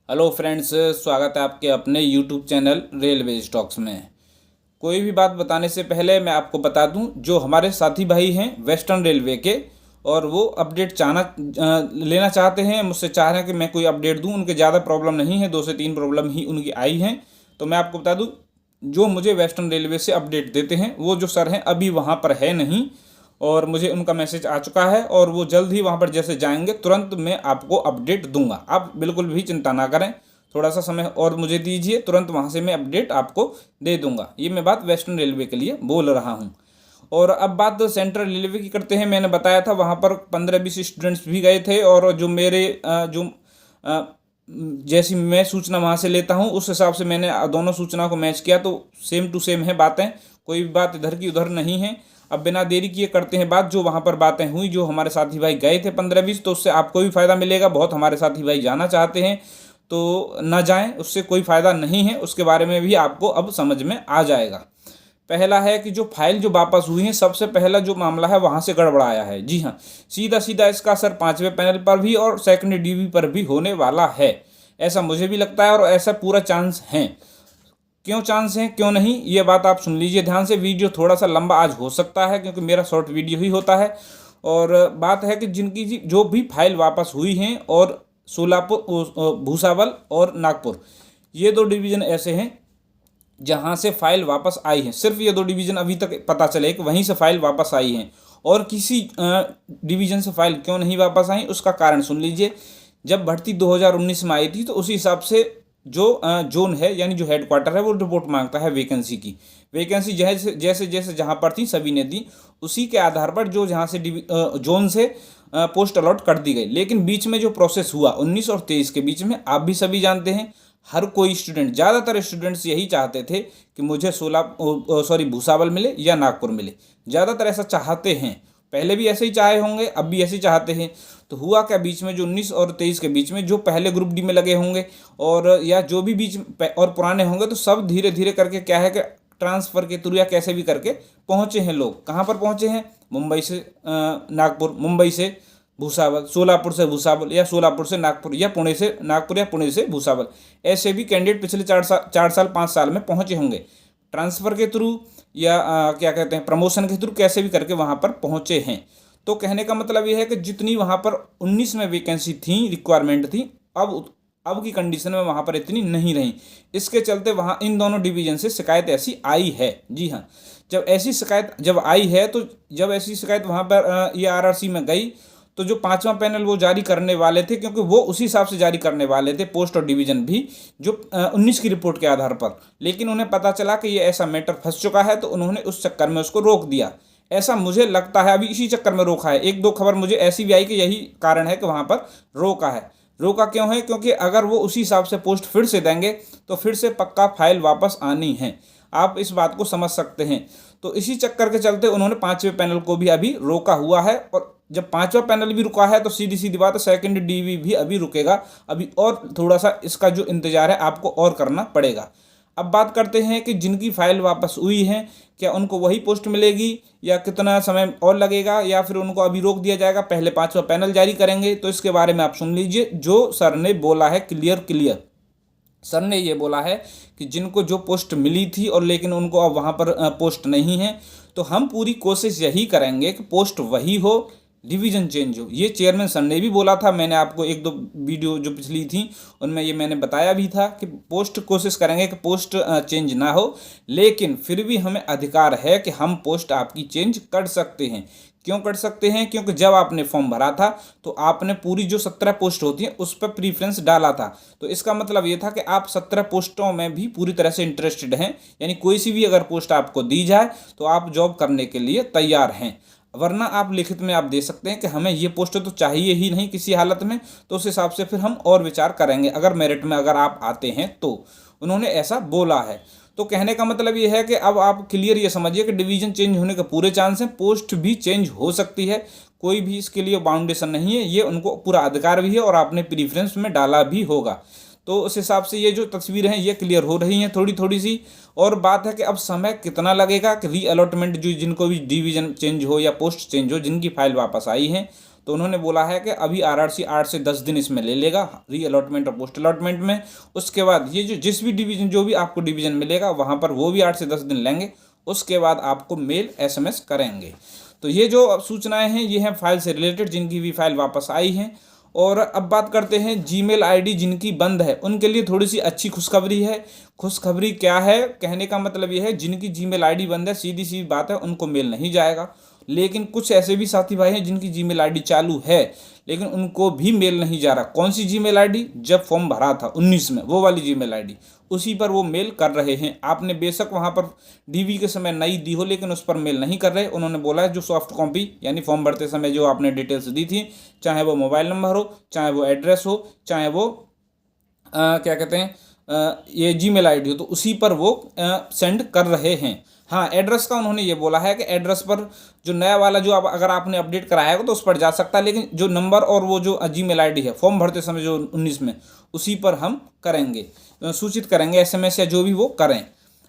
Hello friends, स्वागत है आपके अपने यूट्यूब चैनल रेलवे स्टॉक्स में। कोई भी बात बताने से पहले मैं आपको बता दूं, जो हमारे साथी भाई हैं वेस्टर्न रेलवे के और वो अपडेट लेना चाहते हैं, मुझसे चाह रहे हैं कि मैं कोई अपडेट दूं। उनके ज़्यादा प्रॉब्लम नहीं है, 2 से 3 प्रॉब्लम ही उनकी आई हैं। तो मैं आपको बता दूं, जो मुझे वेस्टर्न रेलवे से अपडेट देते हैं वो जो सर हैं अभी वहाँ पर है नहीं, और मुझे उनका मैसेज आ चुका है और वो जल्द ही वहाँ पर जैसे जाएंगे तुरंत मैं आपको अपडेट दूंगा। आप बिल्कुल भी चिंता ना करें, थोड़ा सा समय और मुझे दीजिए, तुरंत वहाँ से मैं अपडेट आपको दे दूंगा। ये मैं बात वेस्टर्न रेलवे के लिए बोल रहा हूँ। और अब बात सेंट्रल रेलवे की करते हैं। मैंने बताया था वहाँ पर 15-20 स्टूडेंट्स भी गए थे, और जो मेरे जैसी मैं सूचना वहाँ से लेता हूँ उस हिसाब से मैंने दोनों सूचना को मैच किया, तो सेम टू सेम है बातें, कोई भी बात इधर की उधर नहीं है। अब बिना देरी किए करते हैं बात। जो वहाँ पर बातें हुई, जो हमारे साथी भाई गए थे 15-20, तो उससे आपको भी फ़ायदा मिलेगा। बहुत हमारे साथी भाई जाना चाहते हैं तो ना जाएं, उससे कोई फ़ायदा नहीं है, उसके बारे में भी आपको अब समझ में आ जाएगा। पहला है कि जो फाइल जो वापस हुई है, सबसे पहला जो मामला है वहाँ से गड़बड़ाया है। जी हाँ, सीधा सीधा इसका असर 5वें पैनल पर भी और सेकंड डीवी पर भी होने वाला है, ऐसा मुझे भी लगता है, और ऐसा पूरा चांस है। क्यों चांस है क्यों नहीं, ये बात आप सुन लीजिए ध्यान से। वीडियो थोड़ा सा लंबा आज हो सकता है क्योंकि मेरा शॉर्ट वीडियो ही होता है। और बात है कि जिनकी जो भी फाइल वापस हुई हैं, और सोलापुर, भूसावल और नागपुर, ये 2 डिवीज़न ऐसे हैं जहां से फाइल वापस आई है। सिर्फ ये 2 डिवीज़न अभी तक पता चले कि वहीं से फाइल वापस आई हैं, और किसी डिवीज़न से फाइल क्यों नहीं वापस आई उसका कारण सुन लीजिए। जब भर्ती 2019 में आई थी तो उसी हिसाब से जो जोन है, यानी जो हेडक्वार्टर है, वो रिपोर्ट मांगता है वैकेंसी की। वैकेंसी जैसे जैसे जैसे जहाँ पर थी सभी ने दी, उसी के आधार पर जो जहाँ से जोन से पोस्ट अलॉट कर दी गई। लेकिन बीच में जो प्रोसेस हुआ 19 और 23 के बीच में, आप भी सभी जानते हैं, हर कोई स्टूडेंट, ज़्यादातर स्टूडेंट्स यही चाहते थे कि मुझे भूसावल मिले या नागपुर मिले। ज़्यादातर ऐसा चाहते हैं, पहले भी ऐसे ही चाहे होंगे, अब भी ऐसे ही चाहते हैं। तो हुआ क्या, बीच में जो 19 और 23 के बीच में जो पहले ग्रुप डी में लगे होंगे, और या जो भी बीच और पुराने होंगे, तो सब धीरे धीरे करके क्या है कि ट्रांसफ़र के थ्रू या कैसे भी करके पहुँचे हैं लोग। कहाँ पर पहुँचे हैं? मुंबई से नागपुर, मुंबई से भूसावल, सोलापुर से भूसावल, या सोलापुर से नागपुर, या पुणे से नागपुर, या पुणे से भूसावल। ऐसे भी कैंडिडेट पिछले 4 साल 5 साल में पहुँचे होंगे, ट्रांसफ़र के थ्रू या क्या कहते हैं, प्रमोशन के थ्रू, कैसे भी करके वहाँ पर पहुँचे हैं। तो कहने का मतलब ये है कि जितनी वहाँ पर 19 में वैकेंसी थी, रिक्वायरमेंट थी, अब की कंडीशन में वहाँ पर इतनी नहीं रही। इसके चलते वहाँ इन दोनों डिवीज़न से शिकायत ऐसी आई है। जी हाँ, जब ऐसी शिकायत जब आई है, तो जब ऐसी शिकायत वहाँ पर ये आरआरसी में गई, तो जो 5वां पैनल वो जारी करने वाले थे, क्योंकि वो उसी हिसाब से जारी करने वाले थे पोस्ट और डिवीज़न भी, जो 19 की रिपोर्ट के आधार पर। लेकिन उन्हें पता चला कि ये ऐसा मैटर फंस चुका है, तो उन्होंने उस चक्कर में उसको रोक दिया। ऐसा मुझे लगता है अभी इसी चक्कर में रोका है। 1-2 खबर मुझे ऐसी भी आई कि यही कारण है कि वहाँ पर रोका है। रोका क्यों है? क्योंकि अगर वो उसी हिसाब से पोस्ट फिर से देंगे तो फिर से पक्का फाइल वापस आनी है। आप इस बात को समझ सकते हैं। तो इसी चक्कर के चलते उन्होंने 5वें पैनल को भी अभी रोका हुआ है, और जब 5वां पैनल भी रुका है तो सीधी सीधी बात है, सेकंड डीवी भी अभी रुकेगा। अभी और थोड़ा सा इसका जो इंतजार है आपको और करना पड़ेगा। अब बात करते हैं कि जिनकी फाइल वापस हुई है, क्या उनको वही पोस्ट मिलेगी, या कितना समय और लगेगा, या फिर उनको अभी रोक दिया जाएगा, पहले 5वां पैनल जारी करेंगे। तो इसके बारे में आप सुन लीजिए जो सर ने बोला है, क्लियर। सर ने ये बोला है कि जिनको जो पोस्ट मिली थी और लेकिन उनको अब वहाँ पर पोस्ट नहीं है, तो हम पूरी कोशिश यही करेंगे कि पोस्ट वही हो, डिवीज़न चेंज हो। ये चेयरमैन सर ने भी बोला था। मैंने आपको 1-2 वीडियो जो पिछली थी उनमें ये मैंने बताया भी था कि पोस्ट कोशिश करेंगे कि पोस्ट चेंज ना हो, लेकिन फिर भी हमें अधिकार है कि हम पोस्ट आपकी चेंज कर सकते हैं। क्यों कर सकते हैं? क्योंकि जब आपने फॉर्म भरा था तो आपने पूरी जो 17 पोस्ट होती हैं उस पर प्रीफ्रेंस डाला था। तो इसका मतलब ये था कि आप 17 पोस्टों में भी पूरी तरह से इंटरेस्टेड हैं, यानी कोई सी भी अगर पोस्ट आपको दी जाए तो आप जॉब करने के लिए तैयार हैं। वरना आप लिखित में आप दे सकते हैं कि हमें ये पोस्ट तो चाहिए ही नहीं किसी हालत में, तो उस हिसाब से फिर हम और विचार करेंगे अगर मेरिट में अगर आप आते हैं तो। उन्होंने ऐसा बोला है। तो कहने का मतलब ये है कि अब आप क्लियर ये समझिए कि डिवीज़न चेंज होने के पूरे चांस हैं, पोस्ट भी चेंज हो सकती है, कोई भी इसके लिए बाउंडेशन नहीं है, ये उनको पूरा अधिकार भी है, और आपने प्रीफ्रेंस में डाला भी होगा। तो उस हिसाब से ये जो तस्वीरें हैं ये क्लियर हो रही हैं थोड़ी थोड़ी सी। और बात है कि अब समय कितना लगेगा कि री अलॉटमेंट, जो जिनको भी डिवीज़न चेंज हो या पोस्ट चेंज हो, जिनकी फाइल वापस आई हैं, तो उन्होंने बोला है कि अभी आरआरसी 8 से 10 दिन इसमें ले लेगा री अलॉटमेंट और पोस्ट अलॉटमेंट में। उसके बाद ये जो जिस भी डिवीज़न जो भी आपको डिवीज़न मिलेगा वहाँ पर वो भी 8 से 10 दिन लेंगे, उसके बाद आपको मेल SMS करेंगे। तो ये जो सूचनाएं हैं ये हैं फाइल से रिलेटेड, जिनकी भी फाइल वापस आई हैं। और अब बात करते हैं जीमेल आईडी जिनकी बंद है उनके लिए थोड़ी सी अच्छी खुशखबरी है। खुशखबरी क्या है, कहने का मतलब ये है जिनकी जीमेल आईडी बंद है, सीधी सी बात है, उनको मेल नहीं जाएगा। लेकिन कुछ ऐसे भी साथी भाई हैं जिनकी जीमेल आईडी चालू है लेकिन उनको भी मेल नहीं जा रहा। कौन सी जीमेल आईडी? जब फॉर्म भरा था 19 में, वो वाली जीमेल आईडी, उसी पर वो मेल कर रहे हैं। आपने बेशक वहाँ पर डीवी के समय नई दी हो लेकिन उस पर मेल नहीं कर रहे। उन्होंने बोला है जो सॉफ्ट कॉपी यानी फॉर्म भरते समय जो आपने डिटेल्स दी थी, चाहे वो मोबाइल नंबर हो, चाहे वो एड्रेस हो, चाहे वो क्या कहते हैं ये जीमेल आईडी हो, तो उसी पर वो सेंड कर रहे हैं। हाँ, एड्रेस का उन्होंने ये बोला है कि एड्रेस पर जो नया वाला जो अगर आपने अपडेट कराया हो तो उस पर जा सकता है, लेकिन जो नंबर और वो जो जीमेल आईडी है फॉर्म भरते समय जो 19 में, उसी पर हम करेंगे, सूचित करेंगे SMS या जो भी वो करें।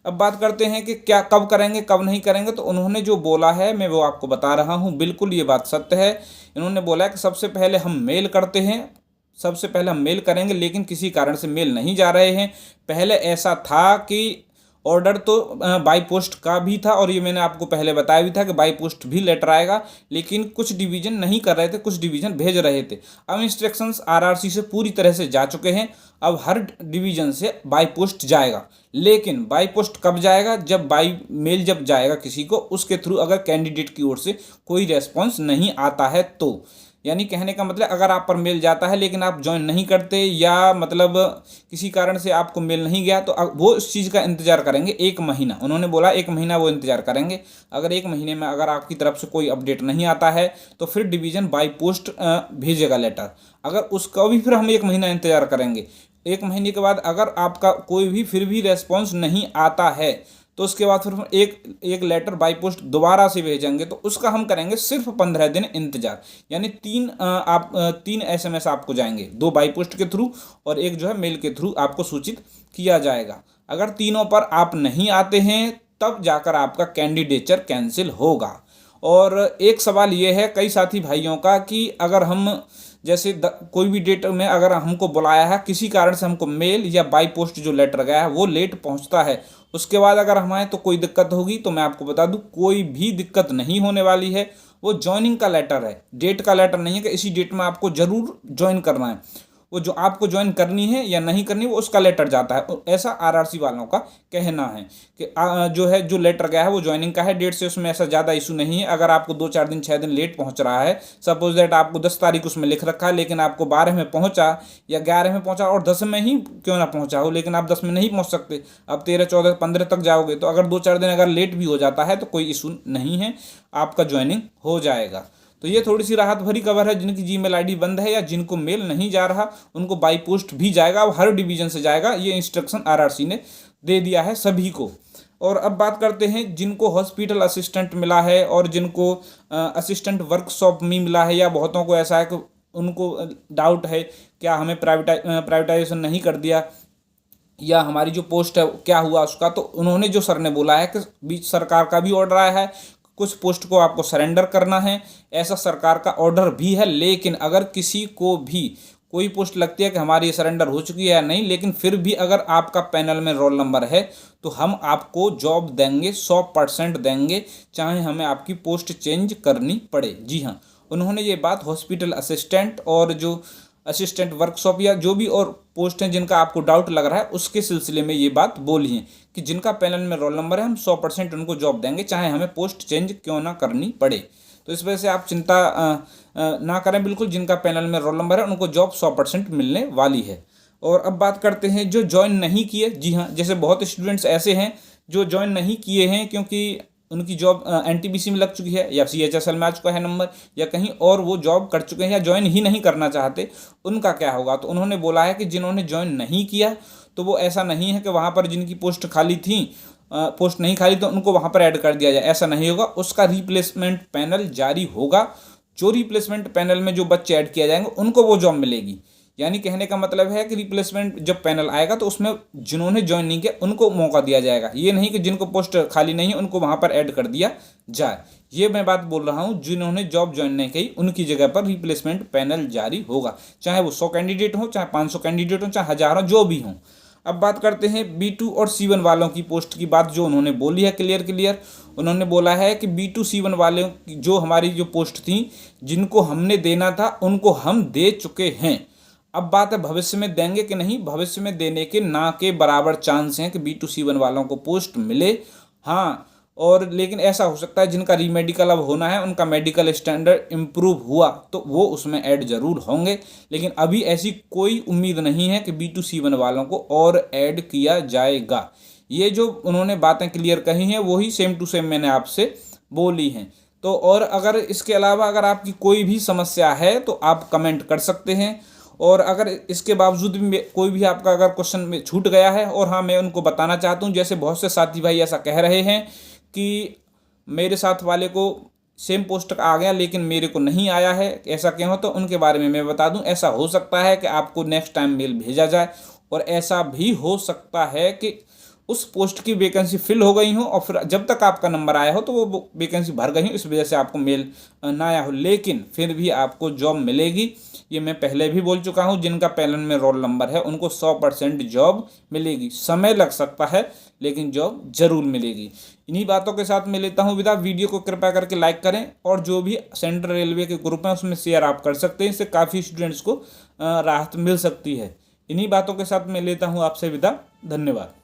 अब बात करते हैं कि क्या कब करेंगे कब नहीं करेंगे। तो उन्होंने जो बोला है मैं वो आपको बता रहा हूँ, बिल्कुल ये बात सत्य है। इन्होंने बोला है कि सबसे पहले हम मेल करते हैं, सबसे पहले हम मेल करेंगे, लेकिन किसी कारण से मेल नहीं जा रहे हैं। पहले ऐसा था कि ऑर्डर तो बाई पोस्ट का भी था, और ये मैंने आपको पहले बताया भी था कि बाई पोस्ट भी लेटर आएगा, लेकिन कुछ डिवीज़न नहीं कर रहे थे, कुछ डिवीज़न भेज रहे थे। अब इंस्ट्रक्शंस आरआरसी से पूरी तरह से जा चुके हैं, अब हर डिवीज़न से बाई पोस्ट जाएगा। लेकिन बाई पोस्ट कब जाएगा? जब बाई मेल जब जाएगा किसी को, उसके थ्रू अगर कैंडिडेट की ओर से कोई रेस्पॉन्स नहीं आता है तो, यानी कहने का मतलब अगर आप पर मेल जाता है लेकिन आप ज्वाइन नहीं करते या मतलब किसी कारण से आपको मेल नहीं गया, तो वो इस चीज़ का इंतज़ार करेंगे 1 महीना। उन्होंने बोला 1 महीना वो इंतज़ार करेंगे। अगर 1 महीने में अगर आपकी तरफ से कोई अपडेट नहीं आता है तो फिर डिवीज़न बाई पोस्ट भेजेगा लेटर। अगर उसका भी फिर हम 1 महीना इंतज़ार करेंगे। 1 महीने के बाद अगर आपका कोई भी फिर भी रेस्पॉन्स नहीं आता है तो उसके बाद फिर हम एक लेटर बाई पोस्ट दोबारा से भेजेंगे, तो उसका हम करेंगे सिर्फ 15 दिन इंतजार। यानी 3 SMS आपको जाएंगे, 2 बाई पोस्ट के थ्रू और एक जो है मेल के थ्रू आपको सूचित किया जाएगा। अगर तीनों पर आप नहीं आते हैं तब जाकर आपका कैंडिडेचर कैंसिल होगा। और एक सवाल ये है कई साथी भाइयों का कि अगर हम जैसे कोई भी डेट में अगर हमको बुलाया है, किसी कारण से हमको मेल या बाई पोस्ट जो लेटर गया है वो लेट पहुंचता है, उसके बाद अगर हम आए तो कोई दिक्कत होगी, तो मैं आपको बता दूं कोई भी दिक्कत नहीं होने वाली है। वो ज्वाइनिंग का लेटर है, डेट का लेटर नहीं है कि इसी डेट में आपको ज़रूर ज्वाइन करना है। वो जो आपको ज्वाइन करनी है या नहीं करनी वो उसका लेटर जाता है। ऐसा आरआरसी वालों का कहना है कि जो है जो लेटर गया है वो ज्वाइनिंग का है, डेट से उसमें ऐसा ज़्यादा इशू नहीं है। अगर आपको 2-4 दिन 6 दिन लेट पहुंच रहा है, सपोज दैट आपको 10 तारीख उसमें लिख रखा है लेकिन आपको 12 में पहुंचा या 11 में पहुंचा और 10 में ही क्यों ना पहुंचा हो, लेकिन आप 10 में नहीं पहुँच सकते, आप 13, 14, 15 तक जाओगे, तो अगर 2-4 दिन अगर लेट भी हो जाता है तो कोई इशू नहीं है, आपका ज्वाइनिंग हो जाएगा। तो ये थोड़ी सी राहत भरी खबर है। जिनकी जीमेल आईडी बंद है या जिनको मेल नहीं जा रहा उनको बाई पोस्ट भी जाएगा, अब हर डिवीज़न से जाएगा। ये इंस्ट्रक्शन आरआरसी ने दे दिया है सभी को। और अब बात करते हैं जिनको हॉस्पिटल असिस्टेंट मिला है और जिनको असिस्टेंट वर्कशॉप में मिला है, या बहुतों को ऐसा है कि उनको डाउट है क्या हमें प्राइवेटाइजेशन नहीं कर दिया या हमारी जो पोस्ट है क्या हुआ उसका। तो उन्होंने जो सर ने बोला है कि बीच सरकार का भी ऑर्डर आया है, कुछ पोस्ट को आपको सरेंडर करना है, ऐसा सरकार का ऑर्डर भी है। लेकिन अगर किसी को भी कोई पोस्ट लगती है कि हमारी ये सरेंडर हो चुकी है या नहीं, लेकिन फिर भी अगर आपका पैनल में रोल नंबर है तो हम आपको जॉब देंगे, 100% देंगे, चाहे हमें आपकी पोस्ट चेंज करनी पड़े। जी हाँ, उन्होंने ये बात हॉस्पिटल असिस्टेंट और जो असिस्टेंट वर्कशॉप या जो भी और पोस्ट हैं जिनका आपको डाउट लग रहा है उसके सिलसिले में ये बात बोली है कि जिनका पैनल में रोल नंबर है हम 100% उनको जॉब देंगे, चाहे हमें पोस्ट चेंज क्यों ना करनी पड़े। तो इस वजह से आप चिंता ना करें, बिल्कुल जिनका पैनल में रोल नंबर है उनको जॉब 100% मिलने वाली है। और अब बात करते हैं जो ज्वाइन नहीं किए। जी हाँ, जैसे बहुत स्टूडेंट्स ऐसे हैं जो ज्वाइन नहीं किए हैं क्योंकि उनकी जॉब NTPC में लग चुकी है या CHSL में आ चुका है नंबर, या कहीं और वो जॉब कर चुके हैं या ज्वाइन ही नहीं करना चाहते, उनका क्या होगा। तो उन्होंने बोला है कि जिन्होंने ज्वाइन नहीं किया तो वो ऐसा नहीं है कि वहाँ पर जिनकी पोस्ट खाली थी, पोस्ट नहीं खाली तो उनको वहाँ पर ऐड कर दिया जाए, ऐसा नहीं होगा। उसका रिप्लेसमेंट पैनल जारी होगा। जो रिप्लेसमेंट पैनल में जो बच्चे ऐड किए जाएंगे उनको वो जॉब मिलेगी। यानी कहने का मतलब है कि रिप्लेसमेंट जब पैनल आएगा तो उसमें जिन्होंने ज्वाइन नहीं किया उनको मौका दिया जाएगा। ये नहीं कि जिनको पोस्ट खाली नहीं है उनको वहाँ पर ऐड कर दिया जाए। ये मैं बात बोल रहा हूँ जिन्होंने जॉब ज्वाइन नहीं की, उनकी जगह पर रिप्लेसमेंट पैनल जारी होगा, चाहे वो 100 कैंडिडेट हो, चाहे 500 कैंडिडेट हो, चाहे 1000 हो, जो भी हों। अब बात करते हैं B2 और C1 वालों की पोस्ट की बात, जो उन्होंने बोली है क्लियर उन्होंने बोला है कि B2 C1 वालों की जो हमारी जो पोस्ट थी, जिनको हमने देना था उनको हम दे चुके हैं। अब बात है भविष्य में देंगे कि नहीं, भविष्य में देने के ना के बराबर चांस हैं कि B2 C1 वालों को पोस्ट मिले। हाँ, और लेकिन ऐसा हो सकता है जिनका रीमेडिकल अब होना है, उनका मेडिकल स्टैंडर्ड इम्प्रूव हुआ तो वो उसमें ऐड जरूर होंगे, लेकिन अभी ऐसी कोई उम्मीद नहीं है कि B2 C1 वालों को और ऐड किया जाएगा। ये जो उन्होंने बातें क्लियर कही हैं वही सेम टू सेम मैंने आपसे बोली हैं। तो और अगर इसके अलावा अगर आपकी कोई भी समस्या है तो आप कमेंट कर सकते हैं, और अगर इसके बावजूद भी कोई भी आपका अगर क्वेश्चन में छूट गया है, और हाँ मैं उनको बताना चाहता हूँ, जैसे बहुत से साथी भाई ऐसा कह रहे हैं कि मेरे साथ वाले को सेम पोस्ट आ गया लेकिन मेरे को नहीं आया है, ऐसा क्यों हो, तो उनके बारे में मैं बता दूं, ऐसा हो सकता है कि आपको नेक्स्ट टाइम मेल भेजा जाए, और ऐसा भी हो सकता है कि उस पोस्ट की वैकेंसी फिल हो गई हो और फिर जब तक आपका नंबर आया हो तो वो वैकेंसी भर गई हो, इस वजह से आपको मेल ना आया हो, लेकिन फिर भी आपको जॉब मिलेगी। ये मैं पहले भी बोल चुका हूँ, जिनका पैनल में रोल नंबर है उनको 100% जॉब मिलेगी। समय लग सकता है लेकिन जॉब जरूर मिलेगी। इन्हीं बातों के साथ मैं लेता हूँ विदा। वीडियो को कृपया करके लाइक करें, और जो भी सेंट्रल रेलवे के ग्रुप हैं उसमें शेयर आप कर सकते हैं, इससे काफ़ी स्टूडेंट्स को राहत मिल सकती है। इन्हीं बातों के साथ मैं लेता हूँ आपसे विदा। धन्यवाद।